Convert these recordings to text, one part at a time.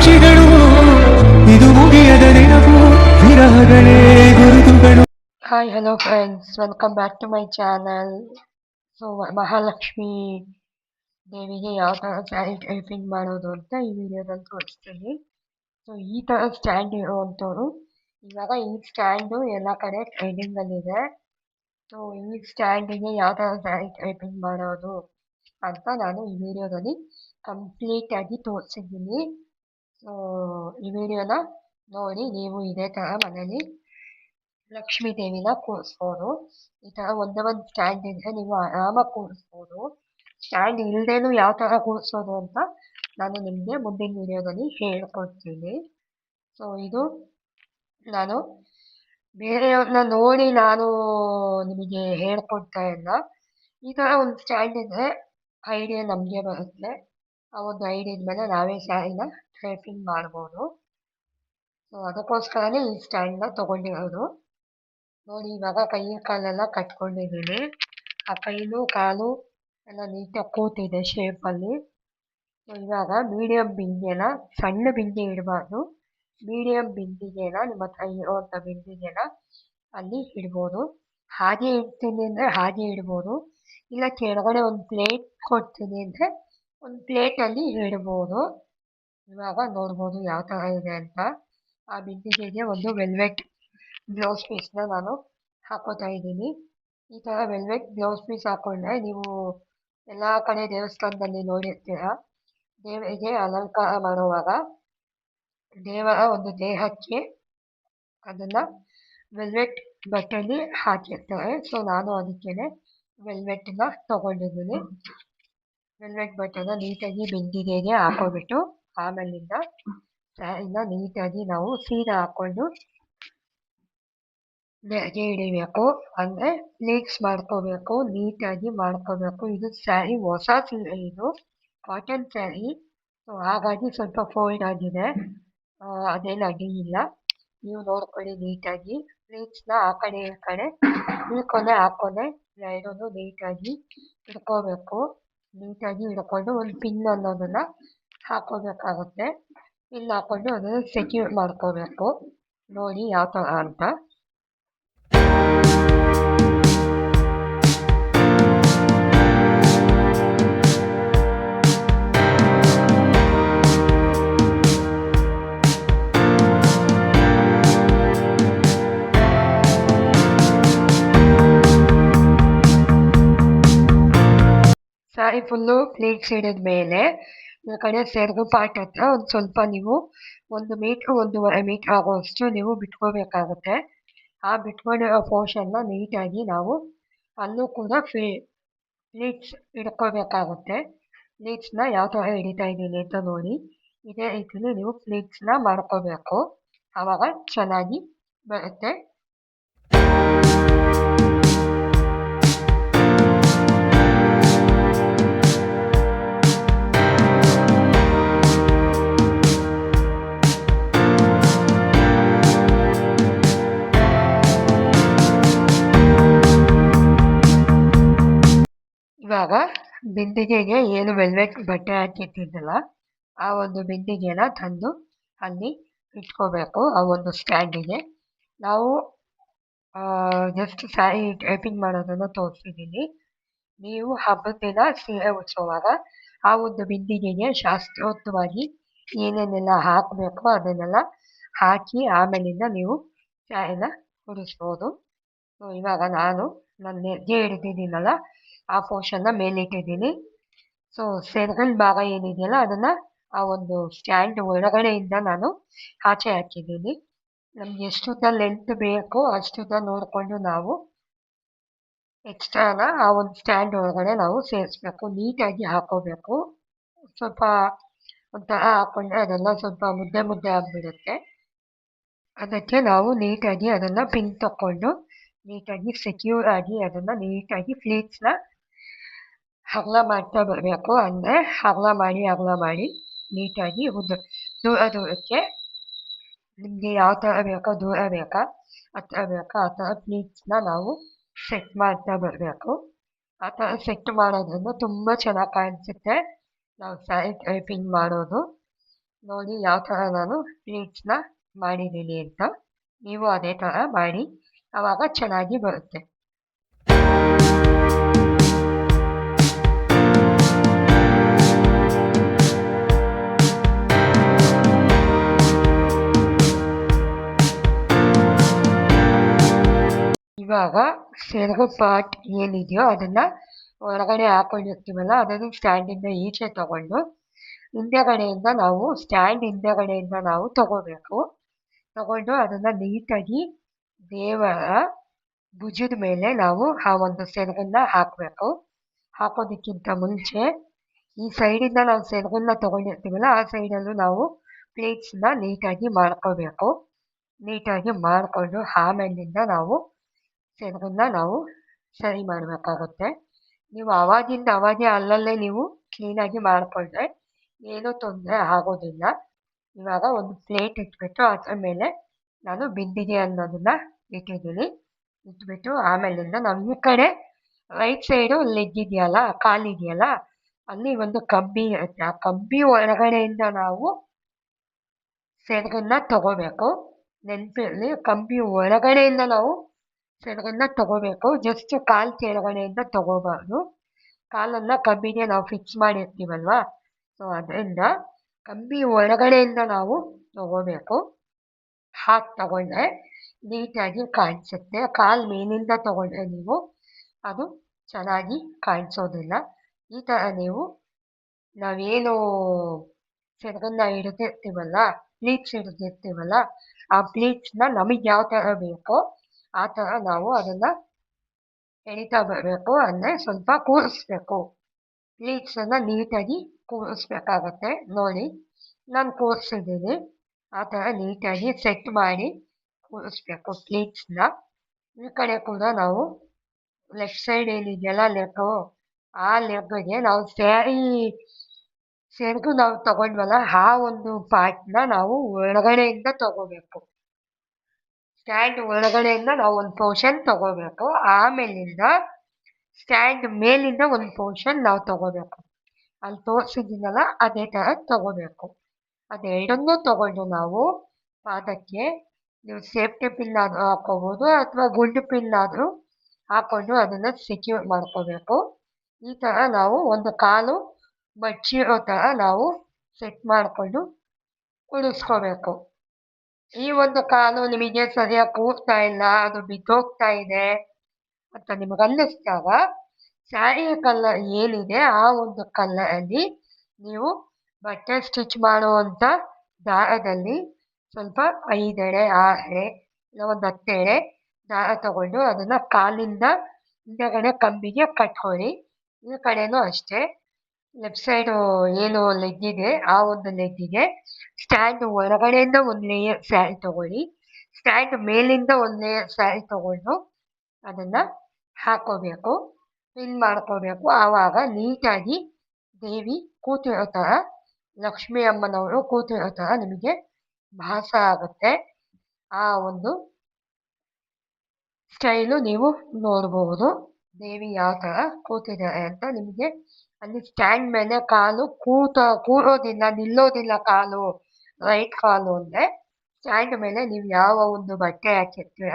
ಸಾಕ್ಷಿಗಳು ಇದು ಮುಗಿಯದ ನೆನಪು ವಿರಹಗಳೇ ಗುರುತುಗಳು. Hi hello friends, welcome back to my channel. So Mahalakshmi ದೇವಿಗೆ ಯಾವ ಥರ ಸ್ಯಾರಿ ಟೈಪಿಂಗ್ ಮಾಡೋದು ಅಂತ ಈ ವಿಡಿಯೋದಲ್ಲಿ ತೋರಿಸ್ತೀನಿ. ಸೊ ಈ ಥರ ಸ್ಟ್ಯಾಂಡ್ ಇರುವಂಥವ್ರು ಇವಾಗ ಈ ಸ್ಟ್ಯಾಂಡು ಎಲ್ಲ ಕಡೆ ಟ್ರೆಂಡಿಂಗಲ್ಲಿದೆ. ಸೊ ಈ ಸ್ಟ್ಯಾಂಡಿಗೆ ಯಾವ ಥರ ಸ್ಯಾರಿ ಟೈಪಿಂಗ್ ಮಾಡೋದು ಅಂತ ನಾನು ಈ ವಿಡಿಯೋದಲ್ಲಿ ಕಂಪ್ಲೀಟಾಗಿ ತೋರಿಸಿದ್ದೀನಿ. ಸೊ ಈ ವಿಡಿಯೋನ ನೋಡಿ ನೀವು ಇದೇ ಥರ ಮನೇಲಿ ಲಕ್ಷ್ಮೀ ದೇವಿನ ಕೂರಿಸ್ಬೋದು. ಈ ಥರ ಒಂದೇ ಒಂದು ಸ್ಟ್ಯಾಂಡ್ ಇದ್ದರೆ ನೀವು ಆರಾಮಾಗಿ ಕೂರಿಸ್ಬೋದು. ಸ್ಟ್ಯಾಂಡ್ ಇಲ್ಲದೇನು ಯಾವ ಥರ ಕೂರಿಸೋದು ಅಂತ ನಾನು ನಿಮಗೆ ಮುಂದಿನ ವಿಡಿಯೋದಲ್ಲಿ ಹೇಳ್ಕೊಡ್ತೀನಿ. ಸೊ ಇದು ನಾನು ಬೇರೆಯವ್ರನ್ನ ನೋಡಿ ನಾನು ನಿಮಗೆ ಹೇಳ್ಕೊಡ್ತಾ ಇಲ್ಲ. ಈ ಥರ ಒಂದು ಸ್ಟ್ಯಾಂಡ್ ಇದ್ದರೆ ಐಡಿಯಾ ನಮಗೆ ಬರುತ್ತೆ. ಆ ಒಂದು ಐಡಿಯಾದ ಮೇಲೆ ನಾವೇ ಸ್ಯಾರಿನ ಟೈಪಿಂಗ್ ಮಾಡ್ಬೋದು. ಸೊ ಅದಕ್ಕೋಸ್ಕರನೇ ಈ ಸ್ಟ್ಯಾಂಡ್ನ ತೊಗೊಂಡಿರೋದು. ನೋಡಿ ಇವಾಗ ಕೈ ಕಾಲೆಲ್ಲ ಕಟ್ಕೊಂಡಿದ್ದೀನಿ. ಆ ಕೈನು ಕಾಲು ಎಲ್ಲ ನೀಟಾಗಿ ಕೂತಿದೆ ಶೇಪಲ್ಲಿ. ಸೊ ಇವಾಗ ಮೀಡಿಯಮ್ ಬಿಂದಿಗೆನ, ಸಣ್ಣ ಬಿಂದಿಗೆ ಇಡಬಾರ್ದು, ಮೀಡಿಯಮ್ ಬಿಂದಿಗೆನ ನಿಮ್ಮ ಹತ್ರ ಇರೋವಂಥ ಬಿಂದಿಗೆನ ಅಲ್ಲಿ ಇಡ್ಬೋದು. ಹಾಗೆ ಇಡ್ತೀನಿ ಅಂದರೆ ಹಾಗೆ ಇಡ್ಬೋದು, ಇಲ್ಲ ಕೆಳಗಡೆ ಒಂದು ಪ್ಲೇಟ್ ಕೊಡ್ತೀನಿ ಅಂದರೆ ಒಂದು ಪ್ಲೇಟಲ್ಲಿ ಇಡ್ಬೋದು. ಇವಾಗ ನೋಡ್ಬೋದು ಯಾವ ಥರ ಇದೆ ಅಂತ. ಆ ಬಿಂದಿಗೆಗೆ ಒಂದು ವೆಲ್ವೆಟ್ ಬ್ಲೌಸ್ ಪೀಸ್ನ ನಾನು ಹಾಕೋತಾ ಇದ್ದೀನಿ. ಈ ಥರ ವೆಲ್ವೆಟ್ ಬ್ಲೌಸ್ ಪೀಸ್ ಹಾಕೊಂಡ್ರೆ ನೀವು ಎಲ್ಲ ಕಡೆ ದೇವಸ್ಥಾನದಲ್ಲಿ ನೋಡಿರ್ತೀರ, ದೇವರಿಗೆ ಅಲಂಕಾರ ಮಾಡುವಾಗ ದೇವರ ಒಂದು ದೇಹಕ್ಕೆ ಅದನ್ನು ವೆಲ್ವೆಟ್ ಬಟ್ಟೆಯಲ್ಲಿ ಹಾಕಿರ್ತಾರೆ. ಸೊ ನಾನು ಅದಕ್ಕೇ ವೆಲ್ವೆಟ್ನ ತೊಗೊಂಡಿದ್ದೀನಿ. ವೆಲ್ವೆಟ್ ಬಟ್ಟೆನ ನೀಟಾಗಿ ಬಿಂದಿಗೆಗೆ ಹಾಕೋಬಿಟ್ಟು ಆಮೇಲಿಂದ ಸ್ಯಾರಿನ ನೀಟಾಗಿ ನಾವು ಸೀದಾ ಹಾಕ್ಕೊಂಡು ನೆರಿಗೆ ಹಿಡಿಬೇಕು, ಅಂದರೆ ಪ್ಲೀಟ್ಸ್ ಮಾಡ್ಕೋಬೇಕು, ನೀಟಾಗಿ ಮಾಡ್ಕೋಬೇಕು. ಇದು ಸ್ಯಾರಿ ಹೊಸ ಸೀರೆ, ಇದು ಕಾಟನ್ ಸ್ಯಾರಿ. ಸೊ ಹಾಗಾಗಿ ಸ್ವಲ್ಪ ಫೋಲ್ಡ್ ಆಗಿದೆ, ಅದೇನು ಅಡ್ಡಿ ಇಲ್ಲ. ನೀವು ನೋಡ್ಕೊಳ್ಳಿ ನೀಟಾಗಿ ಪ್ಲೀಟ್ಸ್ನ ಆ ಕಡೆ ಈ ಕಡೆ ಇಳ್ಕೊಂಡೆ ಹಾಕ್ಕೊಂಡೆ ಎರಡೂ ನೀಟಾಗಿ ಹಿಡ್ಕೋಬೇಕು. ನೀಟಾಗಿ ಹಿಡ್ಕೊಂಡು ಒಂದು ಪಿನ್ ಅನ್ನೋದನ್ನು ಹಾಕೋಬೇಕಾಗುತ್ತೆ. ಪಿನ್ ಹಾಕ್ಕೊಂಡು ಅದನ್ನು ಸೆಕ್ಯೂರ್ ಮಾಡ್ಕೋಬೇಕು. ನೋಡಿ ಯಾವ ಥರ ಅಂತ. ಸ್ಯಾರಿ ಫುಲ್ಲು ಪ್ಲೀಟ್ಸ್ ಹಿಡಿದ ಮೇಲೆ ಈ ಕಡೆ ಸೆರಗು ಪಾರ್ಟ್ ಹತ್ರ ಒಂದು ಸ್ವಲ್ಪ ನೀವು 1 ಮೀಟ್ರ್ 1.5 ಮೀಟ್ರ್ ಆಗೋವಷ್ಟು ನೀವು ಬಿಟ್ಕೋಬೇಕಾಗುತ್ತೆ. ಆ ಬಿಟ್ಕೊಂಡಿರೋ ಪೋರ್ಷನ್ನ ನೀಟಾಗಿ ನಾವು ಅಲ್ಲೂ ಕೂಡ ಪ್ಲೀಟ್ಸ್ ಹಿಡ್ಕೋಬೇಕಾಗುತ್ತೆ. ಪ್ಲೀಟ್ಸ್ನ ಯಾವ ಥರ ಹಿಡಿತಾ ಇದ್ದೀನಿ ಅಂತ ನೋಡಿ. ಇದೇ ರೀತಿಲಿ ನೀವು ಪ್ಲೀಟ್ಸ್ನ ಮಾಡ್ಕೋಬೇಕು, ಆವಾಗ ಚೆನ್ನಾಗಿ ಬರುತ್ತೆ. ಇವಾಗ ಬಿಂದಿಗೆಗೆ ಏನು ವೆಲ್ವೆಟ್ ಬಟ್ಟೆ ಹಾಕಿಟ್ಟಿದ್ದಲ್ಲ ಆ ಒಂದು ಬಿಂದಿಗೆನ ತಂದು ಅಲ್ಲಿ ಇಟ್ಕೋಬೇಕು. ಆ ಒಂದು ಸ್ಟ್ಯಾಂಡಿಗೆ ನಾವು ಜಸ್ಟ್ ಸ್ಯಾರಿ ಟೈಪಿಂಗ್ ಮಾಡೋದನ್ನು ತೋರಿಸಿದ್ದೀನಿ. ನೀವು ಹಬ್ಬದ ದಿನ ಸೀರೆ ಉಡ್ಸೋವಾಗ ಆ ಒಂದು ಬಿಂದಿಗೆಗೆ ಶಾಸ್ತ್ರೋಕ್ತವಾಗಿ ಏನೇನೆಲ್ಲ ಹಾಕಬೇಕು ಅದನ್ನೆಲ್ಲ ಹಾಕಿ ಆಮೇಲಿಂದ ನೀವು ಸ್ಯಾರಿನ ಉಡಿಸ್ಬೋದು. ಸೊ ಇವಾಗ ನಾನು ನೆರಿಗೆ ಹಿಡಿದಿದ್ದೀನಲ್ಲ ಆ ಪೋರ್ಷನ್ನ ಮೇಲಿಟ್ಟಿದ್ದೀನಿ. ಸೊ ಸೆರಗಿನ ಭಾಗ ಏನಿದೆಯಲ್ಲ ಅದನ್ನು ಆ ಒಂದು ಸ್ಟ್ಯಾಂಡ್ ಒಳಗಡೆಯಿಂದ ನಾನು ಆಚೆ ಹಾಕಿದ್ದೀನಿ. ನಮ್ಗೆ ಎಷ್ಟುದ್ದ ಲೆಂತ್ ಬೇಕೋ ಅಷ್ಟುದ್ದ ನೋಡಿಕೊಂಡು ನಾವು ಎಕ್ಸ್ಟ್ರಾನ ಆ ಒಂದು ಸ್ಟ್ಯಾಂಡ್ ಒಳಗಡೆ ನಾವು ಸೇರಿಸ್ಬೇಕು, ನೀಟಾಗಿ ಹಾಕೋಬೇಕು. ಸ್ವಲ್ಪ ಒಂಥರ ಹಾಕ್ಕೊಂಡ್ರೆ ಅದೆಲ್ಲ ಸ್ವಲ್ಪ ಮುದ್ದೆ ಮುದ್ದೆ ಆಗಿಬಿಡುತ್ತೆ. ಅದಕ್ಕೆ ನಾವು ನೀಟಾಗಿ ಅದನ್ನು ಪಿನ್ ತಗೊಂಡು ನೀಟಾಗಿ ಸೆಕ್ಯೂರ್ ಆಗಿ ಅದನ್ನು ನೀಟಾಗಿ ಪ್ಲೀಟ್ಸ್ನ ಅಗಲ ಮಾಡ್ತಾ ಬರಬೇಕು. ಅಂದರೆ ಅಗಲ ಮಾಡಿ ನೀಟಾಗಿ ದೂರಕ್ಕೆ ನಿಮಗೆ ಯಾವ ಥರ ಬೇಕೋ, ದೂರ ಬೇಕಾ ಹತ್ರ ಬೇಕಾ ಆ ಥರ ಪ್ಲೀಟ್ಸ್ನ ನಾವು ಸೆಟ್ ಮಾಡ್ತಾ ಬರಬೇಕು. ಆ ಥರ ಸೆಟ್ ಮಾಡೋದ್ರಿಂದ ತುಂಬ ಚೆನ್ನಾಗಿ ಕಾಣಿಸುತ್ತೆ ನಾವು ಸ್ಯಾರಿ ಟೈಪಿಂಗ್ ಮಾಡೋದು. ನೋಡಿ ಯಾವ ಥರ ನಾನು ಪ್ಲೇಟ್ಸ್ನ ಮಾಡಿದ್ದೀನಿ ಅಂತ. ನೀವು ಅದೇ ಥರ ಮಾಡಿ, ಆವಾಗ ಚೆನ್ನಾಗಿ ಬರುತ್ತೆ. ಇವಾಗ ಸೆರಗು ಪಾರ್ಟ್ ಏನಿದೆಯೋ ಅದನ್ನು ಒಳಗಡೆ ಹಾಕೊಂಡಿರ್ತೀವಲ್ಲ ಅದನ್ನು ಸ್ಟ್ಯಾಂಡಿಂದ ಈಚೆ ತಗೊಂಡು ಹಿಂದೆಗಡೆಯಿಂದ ನಾವು ತಗೋಬೇಕು. ತಗೊಂಡು ಅದನ್ನು ನೀಟಾಗಿ ದೇವರ ಭುಜದ ಮೇಲೆ ನಾವು ಆ ಒಂದು ಸೆರಗನ್ನ ಹಾಕಬೇಕು. ಹಾಕೋದಕ್ಕಿಂತ ಮುಂಚೆ ಈ ಸೈಡಿಂದ ನಾವು ಸೆರಗನ್ನ ತಗೊಂಡಿರ್ತೀವಲ್ಲ ಆ ಸೈಡಲ್ಲೂ ನಾವು ಪ್ಲೇಟ್ಸ್ನ ನೀಟಾಗಿ ಮಾಡ್ಕೋಬೇಕು. ನೀಟಾಗಿ ಮಾಡಿಕೊಂಡು ಆಮೇಲಿಂದ ನಾವು ಸೆರಗನ್ನ ನಾವು ಸರಿ ಮಾಡಬೇಕಾಗುತ್ತೆ. ನೀವು ಅವಾಗೇ ಅಲ್ಲಲ್ಲೇ ನೀವು ಕ್ಲೀನಾಗಿ ಮಾಡಿಕೊಂಡ್ರೆ ಏನೂ ತೊಂದರೆ ಆಗೋದಿಲ್ಲ. ಇವಾಗ ಒಂದು ಪ್ಲೇಟ್ ಇಟ್ಬಿಟ್ಟು ಅದರ ಮೇಲೆ ನಾನು ಬಿಂದಿಗೆ ಅನ್ನೋದನ್ನ ಇಟ್ಟಿದ್ದೀನಿ. ಇಟ್ಬಿಟ್ಟು ಆಮೇಲಿಂದ ನಾವು ಈ ಕಡೆ ರೈಟ್ ಸೈಡು ಲೆಗ್ ಇದೆಯಲ್ಲ, ಕಾಲಿದೆಯಲ್ಲ, ಅಲ್ಲಿ ಒಂದು ಕಂಬಿ ಇರುತ್ತೆ. ಆ ಕಂಬಿ ಒಳಗಡೆಯಿಂದ ನಾವು ಸೆರಗನ್ನ ತಗೋಬೇಕು. ನೆನಪಿರಲಿ, ಕಂಬಿ ಒಳಗಡೆಯಿಂದ ನಾವು ಸೆರಗನ್ನ ತಗೋಬೇಕು. ಜಸ್ಟ್ ಕಾಲು ಕೆಳಗಡೆಯಿಂದ ತಗೋಬಾರ್ದು. ಕಾಲನ್ನು ಕಂಬಿಗೆ ನಾವು ಫಿಕ್ಸ್ ಮಾಡಿರ್ತೀವಲ್ವಾ, ಸೊ ಅದರಿಂದ ಕಂಬಿ ಒಳಗಡೆಯಿಂದ ನಾವು ತಗೋಬೇಕು. ಹಾಕಿ ತಗೊಂಡ್ರೆ ನೀಟಾಗಿ ಕಾಣಿಸುತ್ತೆ. ಕಾಲು ಮೇಲಿಂದ ತಗೊಂಡ್ರೆ ನೀವು ಅದು ಚೆನ್ನಾಗಿ ಕಾಣಿಸೋದಿಲ್ಲ. ಈ ಥರ ನೀವು ನಾವೇನು ಸೆರಗನ್ನ ಹಿಡಿದಿರ್ತೀವಲ್ಲ, ಪ್ಲೀಟ್ಸ್ ಹಿಡಿದಿರ್ತೀವಲ್ಲ, ಆ ಪ್ಲೀಟ್ಸ್ನ ನಮಗೆ ಯಾವ ಥರ ಬೇಕೋ ಆ ಥರ ನಾವು ಅದನ್ನು ಎಳಿತಾ ಬರಬೇಕು. ಅಂದರೆ ಸ್ವಲ್ಪ ಕೂರಿಸ್ಬೇಕು. ಪ್ಲೀಟ್ಸನ್ನು ನೀಟಾಗಿ ಕೂರಿಸ್ಬೇಕಾಗತ್ತೆ. ನೋಡಿ, ನಾನು ಕೂರಿಸಿದ್ದೀನಿ. ಆ ಥರ ನೀಟಾಗಿ ಸೆಟ್ ಮಾಡಿ ಕೂರಿಸ್ಬೇಕು ಪ್ಲೀಟ್ಸ್ನ. ಈ ಕಡೆ ಕೂಡ ನಾವು ಲೆಫ್ಟ್ ಸೈಡ್ ಏನಿದೆಯಲ್ಲ ಲೆಗ್ಗು, ಆ ಲೆಗ್ಗೆ ನಾವು ಸೆರಗು ನಾವು ತಗೊಂಡ್ವಲ್ಲ ಆ ಒಂದು ಪಾರ್ಟ್ನ ನಾವು ಒಳಗಡೆಯಿಂದ ತಗೋಬೇಕು. ಸ್ಟ್ಯಾಂಡ್ ಒಳಗಡೆಯಿಂದ ನಾವು ಒಂದು ಪೋರ್ಷನ್ ತಗೋಬೇಕು. ಆಮೇಲಿಂದ ಸ್ಟ್ಯಾಂಡ್ ಮೇಲಿಂದ ಒಂದು ಪೋರ್ಷನ್ ನಾವು ತಗೋಬೇಕು. ಅಲ್ಲಿ ತೋರಿಸಿದ್ದೀನಲ್ಲ ಅದೇ ಥರ ತಗೋಬೇಕು. ಅದೆರಡನ್ನೂ ತಗೊಂಡು ನಾವು ಪಾದಕ್ಕೆ ನೀವು ಸೇಫ್ಟಿ ಪಿನ್ ಆದರೂ ಹಾಕ್ಕೋಬೋದು ಅಥವಾ ಗುಂಡು ಪಿನ್ ಆದರೂ ಹಾಕ್ಕೊಂಡು ಅದನ್ನು ಸೆಕ್ಯೂರ್ ಮಾಡ್ಕೋಬೇಕು. ಈ ಥರ ನಾವು ಒಂದು ಕಾಲು ಮಡ್ಚಿರೋ ಥರ ನಾವು ಸೆಟ್ ಮಾಡಿಕೊಂಡು ಉಳಿಸ್ಕೋಬೇಕು. ಈ ಒಂದು ಕಾಲು ನಿಮಗೆ ಸರಿಯಾಗಿ ಕೂರ್ತಾ ಇಲ್ಲ, ಅದು ಬಿದ್ದೋಗ್ತಾ ಇದೆ ಅಂತ ನಿಮಗೆ ಅನ್ನಿಸ್ದಾಗ ಸ್ಯಾರಿ ಕಲರ್ ಏನಿದೆ ಆ ಒಂದು ಕಲರಲ್ಲಿ ನೀವು ಬಟ್ಟೆ ಸ್ಟಿಚ್ ಮಾಡುವಂಥ ದಾರದಲ್ಲಿ ಸ್ವಲ್ಪ 5 ಎಳೆ 6 ಎಳೆ ಇಲ್ಲ ಒಂದು 10 ಎಳೆ ದಾರ ತಗೊಂಡು ಅದನ್ನು ಕಾಲಿಂದ ಹಿಂದೆಗಡೆ ಕಂಬಿಗೆ ಕಟ್ಕೊಳ್ಳಿ. ಈ ಕಡೆನೂ ಅಷ್ಟೇ, ಲೆಫ್ಟ್ ಸೈಡು ಏನು ಲೆಗ್ ಇದೆ ಆ ಒಂದು ಲೆಗ್ಗಿಗೆ ಸ್ಟ್ಯಾಂಡ್ ಒಳಗಡೆಯಿಂದ ಒಂದು ಲೇಯರ್ ಸ್ಯಾರಿ ತಗೊಳ್ಳಿ. ಸ್ಟ್ಯಾಂಡ್ ಮೇಲಿಂದ ಒಂದು ಲೇಯರ್ ಸ್ಯಾರಿ ತಗೊಂಡು ಅದನ್ನು ಹಾಕೋಬೇಕು, ಪಿನ್ ಮಾಡ್ಕೋಬೇಕು. ಆವಾಗ ನೀಟಾಗಿ ದೇವಿ ಕೂತಿರೋ ಥರ, ಲಕ್ಷ್ಮೀ ಅಮ್ಮನವರು ಕೂತಿರೋ ಥರ ನಿಮಗೆ ಭಾಸ ಆಗುತ್ತೆ. ಆ ಒಂದು ಸ್ಟೈಲು ನೀವು ನೋಡಬಹುದು. ದೇವಿ ಯಾವ ಥರ ಕೂತಿದ್ದಾರೆ ಅಂತ ನಿಮಗೆ ಅಲ್ಲಿ ಸ್ಟ್ಯಾಂಡ್ ಮೇಲೆ ಕಾಲು ಕೂರೋದಿಲ್ಲ, ನಿಲ್ಲೋದಿಲ್ಲ ಕಾಲು, ರೈಟ್ ಕಾಲು ಅಂದರೆ ಸ್ಟ್ಯಾಂಡ್ ಮೇಲೆ ನೀವು ಯಾವ ಒಂದು ಬಟ್ಟೆ ಹಾಕಿರ್ತೀರ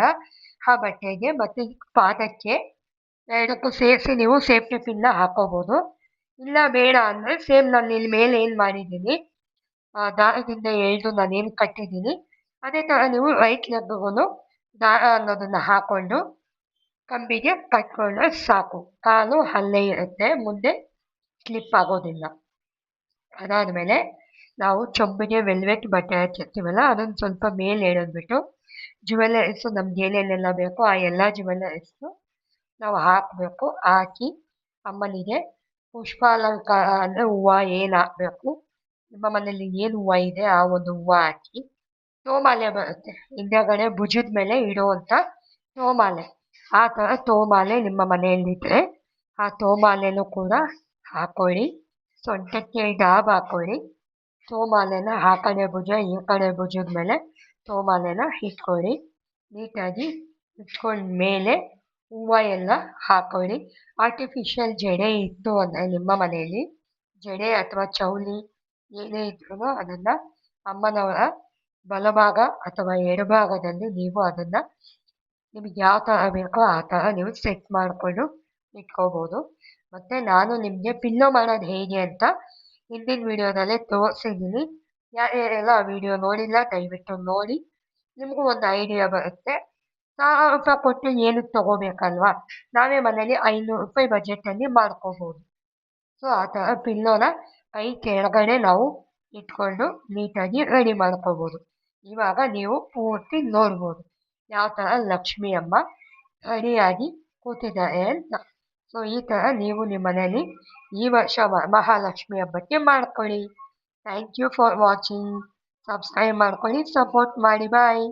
ಆ ಬಟ್ಟೆಗೆ ಮತ್ತು ಪಾದಕ್ಕೆ ಎರಡಕ್ಕೂ ಸೇರಿಸಿ ನೀವು ಸೇಫ್ಟಿ ಪಿನ್ನ ಹಾಕೋಬೋದು. ಇಲ್ಲ ಬೇಡ ಅಂದರೆ ಸೇಮ್ ನಾನು ಇಲ್ಲಿ ಮೇಲೆ ಏನು ಮಾಡಿದ್ದೀನಿ ದಾರದಿಂದ ಎಳೆದು ನಾನೇನು ಕಟ್ಟಿದ್ದೀನಿ ಅದೇ ಥರ ನೀವು ರೈಟ್ ಲೆಗ್ಗೂ ದಾರ ಅನ್ನೋದನ್ನು ಹಾಕ್ಕೊಂಡು ಕಂಬಿಗೆ ಕಟ್ಕೊಂಡ್ರೆ ಸಾಕು. ಕಾಲು ಅಲ್ಲೇ ಇರುತ್ತೆ, ಮುಂದೆ ಸ್ಲಿಪ್ ಆಗೋದಿಲ್ಲ. ಅದಾದಮೇಲೆ ನಾವು ಚೊಂಬಿಗೆ ವೆಲ್ವೆಟ್ ಬಟ್ಟೆ ಹಚ್ಚಿರ್ತೀವಲ್ಲ ಅದನ್ನು ಸ್ವಲ್ಪ ಮೇಲೆ ಎಳೆದ್ಬಿಟ್ಟು ಜ್ಯುವೆಲರೀಸು ನಮ್ಗೆ ಏನೇನೆಲ್ಲ ಬೇಕೋ ಆ ಎಲ್ಲ ಜ್ಯುವೆಲರೀಸು ನಾವು ಹಾಕಬೇಕು. ಹಾಕಿ ಅಮ್ಮನಿಗೆ ಪುಷ್ಪಾಲಂಕಾರ ಅಂದರೆ ಹೂವು ಏನು ಹಾಕಬೇಕು, ನಿಮ್ಮ ಮನೇಲಿ ಏನು ಹೂವು ಇದೆ ಆ ಒಂದು ಹೂವು ಹಾಕಿ. ತೋಮಾಲೆ ಬರುತ್ತೆ ಹಿಂದೆಗಡೆ ಭುಜದ ಮೇಲೆ ಇಡುವಂಥ ತೋಮಾಲೆ, ಆ ಥರ ತೋಮಾಲೆ ನಿಮ್ಮ ಮನೆಯಲ್ಲಿದ್ದರೆ ಆ ತೋಮಾಲೆನೂ ಕೂಡ ಹಾಕ್ಕೊಳ್ಳಿ. ಸೊಂಟಕ್ಕೆ ಡಾಬ್ ಹಾಕ್ಕೊಳ್ಳಿ. ತೋಮಾಲೆನ ಆ ಕಡೆ ಭುಜ ಈ ಕಡೆ ಭುಜದ ಮೇಲೆ ತೋಮಾಲೆನ ಇಟ್ಕೊಳ್ಳಿ. ನೀಟಾಗಿ ಇಟ್ಕೊಂಡ ಮೇಲೆ ಹೂವು ಎಲ್ಲ ಹಾಕ್ಕೊಳ್ಳಿ. ಆರ್ಟಿಫಿಷಿಯಲ್ ಜಡೆ ಇತ್ತು ಅಂದರೆ ನಿಮ್ಮ ಮನೆಯಲ್ಲಿ ಜಡೆ ಅಥವಾ ಚೌಲಿ ಏನೇ ಇದ್ರೂ ಅದನ್ನು ಅಮ್ಮನವರ ಬಲಭಾಗ ಅಥವಾ ಎಡಭಾಗದಲ್ಲಿ ನೀವು ಅದನ್ನು ನಿಮಗೆ ಯಾವ ಥರ ಬೇಕೋ ಆ ಥರ ನೀವು ಸೆಟ್ ಮಾಡಿಕೊಂಡು ಇಟ್ಕೋಬೋದು. ಮತ್ತು ನಾನು ನಿಮಗೆ ಪಿಲ್ಲೋ ಮಾಡೋದು ಹೇಗೆ ಅಂತ ಹಿಂದಿನ ವೀಡಿಯೋದಲ್ಲೇ ತೋರಿಸಿದ್ದೀನಿ. ಯಾರ್ಯಾರೆಲ್ಲ ಆ ವಿಡಿಯೋ ನೋಡಿಲ್ಲ ದಯವಿಟ್ಟು ನೋಡಿ, ನಿಮಗೂ ಒಂದು ಐಡಿಯಾ ಬರುತ್ತೆ. 1000 ರೂಪಾಯಿ ಕೊಟ್ಟು ಏನಕ್ಕೆ ತೊಗೋಬೇಕಲ್ವಾ, ನಾವೇ ಮನೇಲಿ 500 ರೂಪಾಯಿ ಬಜೆಟಲ್ಲಿ ಮಾಡ್ಕೋಬೋದು. ಸೊ ಆ ಥರ ಪಿಲ್ಲೋನ ಕೈ ಕೆಳಗಡೆ ನಾವು ಇಟ್ಕೊಂಡು ನೀಟಾಗಿ ರೆಡಿ ಮಾಡ್ಕೋಬೋದು. ಇವಾಗ ನೀವು ಪೂರ್ತಿ ನೋಡ್ಬೋದು ಯಾವ ಥರ ಲಕ್ಷ್ಮಿ ಅಮ್ಮ ರೆಡಿಯಾಗಿ ಕೂತಿದ್ದಾರೆ ಅಂತ. ಸೊ ಈ ಥರ ನೀವು ನಿಮ್ಮ ಮನೇಲಿ ಈ ವರ್ಷ ಮಹಾಲಕ್ಷ್ಮಿ ಹಬ್ಬಕ್ಕೆ ಮಾಡ್ಕೊಳ್ಳಿ. Thank you for watching. Subscribe ಮಾಡ್ಕೊಳ್ಳಿ, ಸಪೋರ್ಟ್ ಮಾಡಿ. ಬಾಯ್.